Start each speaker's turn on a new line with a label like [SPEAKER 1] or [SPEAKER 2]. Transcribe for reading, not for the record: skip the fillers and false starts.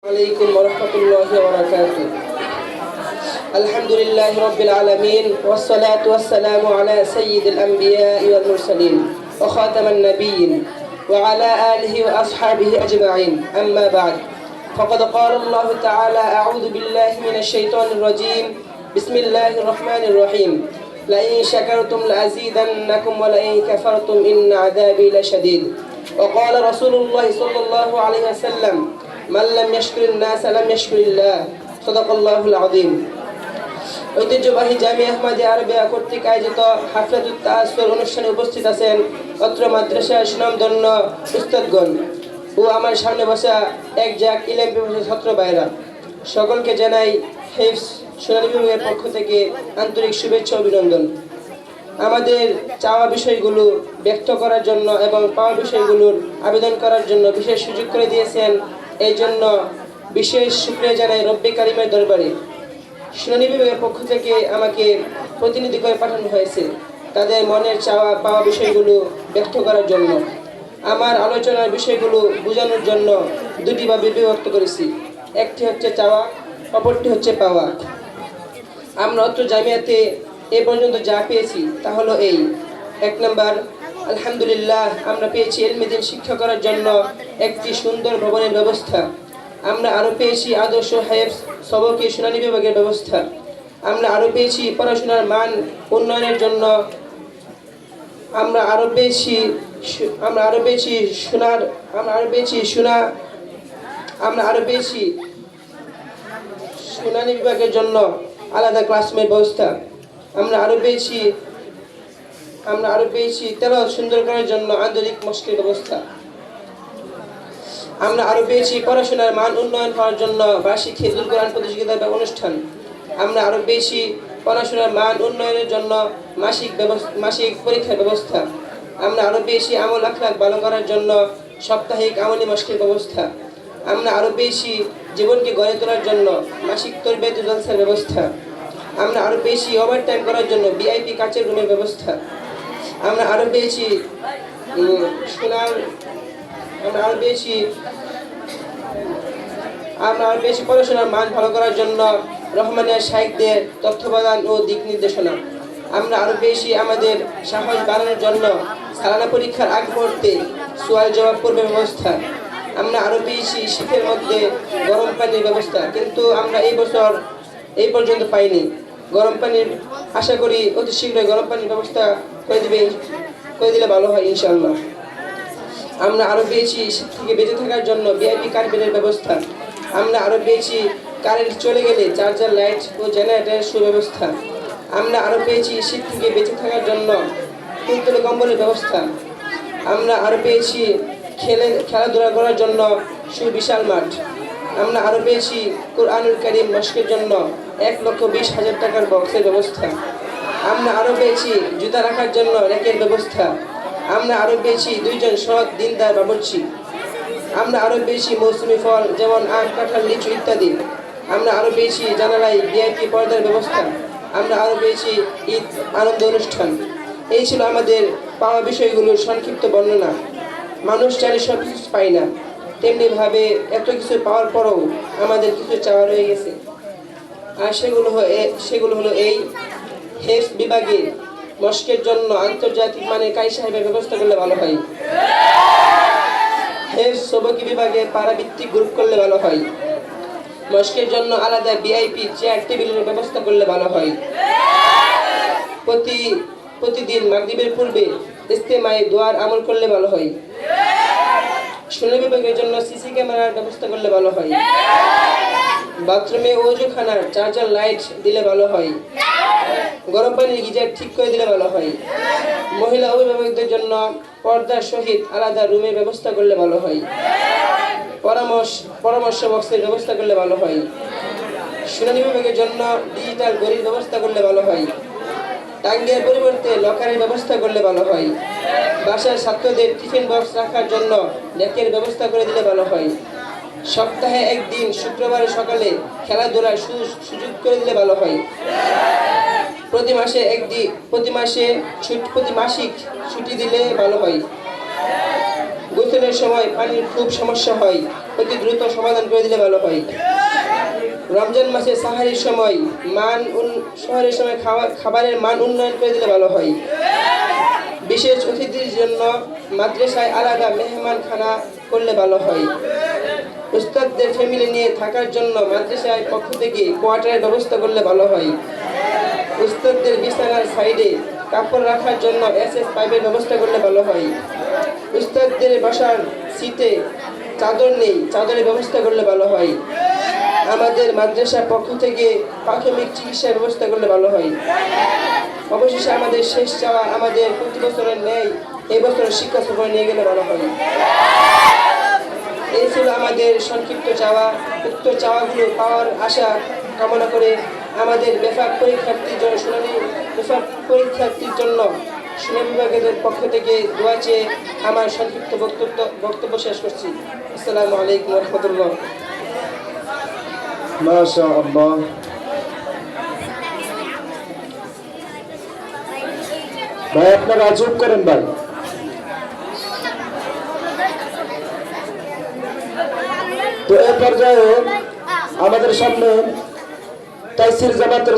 [SPEAKER 1] عليكم ورحمة الله وبركاته. الحمد لله رب العالمين والصلاة والسلام على سيد الأنبياء والمرسلين وخاتم النبيين وعلى آله وأصحابه أجمعين. أما بعد، فقد قال الله تعالى: أعوذ بالله من الشيطان الرجيم. بسم الله الرحمن الرحيم. لئن شكرتم لأزيدنكم ولئن كفرتم إن عذابي لشديد. وقال رسول الله صلى الله عليه وسلم: من لم يشكر الناس لم يشكر الله. صدق الله العظيم. ঐতিহ্যবাহী জামিয়া আহমদিয়া আরবিয়া কর্তৃক আয়োজিত হাফলাতুত তাআসসুর অনুষ্ঠানে উপস্থিত আছেন অত্র মাদ্রাসার সুনামধন্য উস্তাদগণ ও আমার সামনে বসা এক জাক ইলম পিপাসু ছাত্র ভাইরা, সকলকে জানাই হিফজ সোনালী বিভাগের পক্ষ থেকে আন্তরিক শুভেচ্ছা ও অভিনন্দন। আমাদের চাওয়া বিষয়গুলো ব্যক্ত করার জন্য এবং পাওয়া বিষয়গুলোর আবেদন করার জন্য বিশেষ সুযোগ করে দিয়েছেন, এই জন্য বিশেষ শুকরিয়া জানাই রব্বি কারিমের দরবারে। সোনালী বিভাগের পক্ষ থেকে আমাকে প্রতিনিধি করে পাঠানো হয়েছে তাদের মনের চাওয়া পাওয়া বিষয়গুলো ব্যক্ত করার জন্য। আমার আলোচনার বিষয়গুলো বোঝানোর জন্য দুটি ভাবে বিভক্ত করেছি, একটি হচ্ছে চাওয়া, অপরটি হচ্ছে পাওয়া। আমরা অত্র জামিয়াতে এ পর্যন্ত যা পেয়েছি তা হলো এই: 1 নম্বর, আলহামদুলিল্লাহ আমরা পেয়েছি ইলমে-দ্বীন শিক্ষা করার জন্য একটি সুন্দর ভবনের ব্যবস্থা। আমরা আরও পেয়েছি আদর্শ হাফেজ সবকে সোনালী বিভাগের ব্যবস্থা। আমরা আরও পেয়েছি পড়াশোনার মান উন্নয়নের জন্য আমরা আরও পেয়েছি সোনালী বিভাগের জন্য আলাদা ক্লাসরুমের ব্যবস্থা। আমরা আরও পেয়েছি তেলাওয়াত সুন্দর করার জন্য আন্তরিক মস্কের ব্যবস্থা। আমরা আরও পেয়েছি পড়াশোনার মান উন্নয়ন হওয়ার জন্য বার্ষিক হিফজুল কোরআন প্রতিযোগিতার অনুষ্ঠান। আমরা আরও পেয়েছি পড়াশোনার মান উন্নয়নের জন্য মাসিক পরীক্ষার ব্যবস্থা। আমরা আরও পেয়েছি আমল আখলাক ভালো করার জন্য সাপ্তাহিক আমলি মস্কের ব্যবস্থা। আমরা আরও পেয়েছি জীবনকে গড়ে তোলার জন্য মাসিক তরবিয়ত জলসার ব্যবস্থা। আমরা আরও পেয়েছি ওভারটাইম করার জন্য ভিআইপি কাচের রুমের ব্যবস্থা। আমরা আরও পেয়েছি পড়াশোনার মান ভালো করার জন্য রহমানিয়া শাইখদের তত্ত্বাবধান ও দিক নির্দেশনা। আমরা আরও পেয়েছি আমাদের সাহস বাড়ানোর জন্য সালানা পরীক্ষার আগ মুহূর্তে সোয়াল জবাব পূর্বের ব্যবস্থা। আমরা আরও পেয়েছি শীতের মধ্যে গরম পানির ব্যবস্থা, কিন্তু আমরা এই পর্যন্ত পাইনি। গরম পানির আশা করি অতি শীঘ্রই গরম পানির ব্যবস্থা করে দিলে ভালো হয় ইনশাআল্লাহ। আমরা আরও পেয়েছি শীত থেকে বেঁচে থাকার জন্য ভিআইপি কার্পেটের ব্যবস্থা। আমরা আরও পেয়েছি কারেন্ট চলে গেলে চার্জার, লাইট ও জেনারেটরের সুব্যবস্থা। আমরা আরও পেয়েছি শীত থেকে বেঁচে থাকার জন্য তুলতুলে কম্বলের ব্যবস্থা। আমরা আরও পেয়েছি খেলাধুলা করার জন্য সুবিশাল মাঠ। আমরা আরও পেয়েছি কুরআনুল কারীম মস্কের জন্য 1,20,000 টাকার বক্সের ব্যবস্থা। আমরা আরও পেয়েছি জুতা রাখার জন্য র্যাকের ব্যবস্থা। আমরা আরও পেয়েছি 2 জন সৎ দিনদার বাবুর্চি। আমরা আরও পেয়েছি মৌসুমি ফল যেমন আম, কাঁঠাল, লিচু ইত্যাদি। আমরা আরও পেয়েছি জানালায় ভিআইপি পর্দার ব্যবস্থা। আমরা আরও পেয়েছি ঈদ আনন্দ অনুষ্ঠান। এই ছিল আমাদের পাওয়া বিষয়গুলোর সংক্ষিপ্ত বর্ণনা। মানুষ চাইলে সব কিছু পায় না, তেমনিভাবে এত কিছু পাওয়ার পরেও আমাদের কিছু চাওয়া রয়ে গেছে, আর সেগুলো হলো এই: হেফজ বিভাগে মস্কের জন্য আন্তর্জাতিক মানের কারি সাহেবের ব্যবস্থা করলে ভালো হয়। হেফজ সবকি বিভাগে পারাভিত্তিক গ্রুপ করলে ভালো হয়। মস্কের জন্য আলাদা ভিআইপি চেয়ার টেবিলের ব্যবস্থা করলে ভালো হয়। প্রতিদিন মাগরিবের পূর্বে ইস্তেমায় দোয়ার আমল করলে ভালো হয়। সোনালী বিভাগের জন্য সিসি ক্যামেরার ব্যবস্থা করলে ভালো হয়। বাথরুমে ওযুখানার চার্জার লাইট দিলে ভালো হয়। গরম পানির গিজার ঠিক করে দিলে ভালো হয়। মহিলা অভিভাবকদের জন্য পর্দার সহিত আলাদা রুমের ব্যবস্থা করলে ভালো হয়। পরামর্শ বক্সের ব্যবস্থা করলে ভালো হয়। সোনালী বিভাগের জন্য ডিজিটাল ঘড়ির ব্যবস্থা করলে ভালো হয়। টাঙ্গের পরিবর্তে লকারের ব্যবস্থা করলে ভালো হয়। বাসার ছাত্রদের টিফিন বক্স রাখার জন্য র্যাকের ব্যবস্থা করে দিলে ভালো হয়। সপ্তাহে একদিন শুক্রবার সকালে খেলাধুলার সুযোগ করে দিলে ভালো হয়। প্রতি মাসিক ছুটি দিলে ভালো হয়। গোসলের ইফতারের সময় পানির খুব সমস্যা হয়, অতি দ্রুত সমাধান করে দিলে ভালো হয়। রমজান মাসে সাহারির সময় শহরের সময় খাবারের মান উন্নয়ন করে দিলে ভালো হয়। বিশেষ অতিথির জন্য মাদ্রাসায় আলাদা মেহমানখানা করলে ভালো হয়। উস্তাদদের ফ্যামিলি নিয়ে থাকার জন্য মাদ্রাসার পক্ষ থেকে কোয়ার্টারের ব্যবস্থা করলে ভালো হয়। উস্তাদদের বিছানার সাইডে কাপড় রাখার জন্য এসএস পাইপের ব্যবস্থা করলে ভালো হয়। উস্তাদদের বসার সিটে চাদর নেই, চাদরের ব্যবস্থা করলে ভালো হয়। আমাদের মাদ্রাসার পক্ষ থেকে প্রাথমিক চিকিৎসার ব্যবস্থা করলে ভালো হয়। অবশেষে আমাদের শেষ চাওয়া, আমাদের প্রতি বছরের ন্যায় এই বছরের শিক্ষা সফরে নিয়ে গেলে ভালো হয়। এই ছিল আমাদের সংক্ষিপ্ত চাওয়া। উক্ত চাওয়াগুলো পাওয়ার আশা কামনা করে আমাদের বেফাক পরীক্ষার্থীর জন্য শুনে বিভাগের পক্ষ থেকে দোয়া চেয়ে আমার সংক্ষিপ্ত বক্তব্য শেষ করছি। আসসালামু আলাইকুম ওয়া রাহমাতুল্লাহ।
[SPEAKER 2] মাশাআল্লাহ। ভাই আপনারা চুপ করেন ভাই। তো এই পর্যায়ে আমাদের সামনে তাইসির জামাতের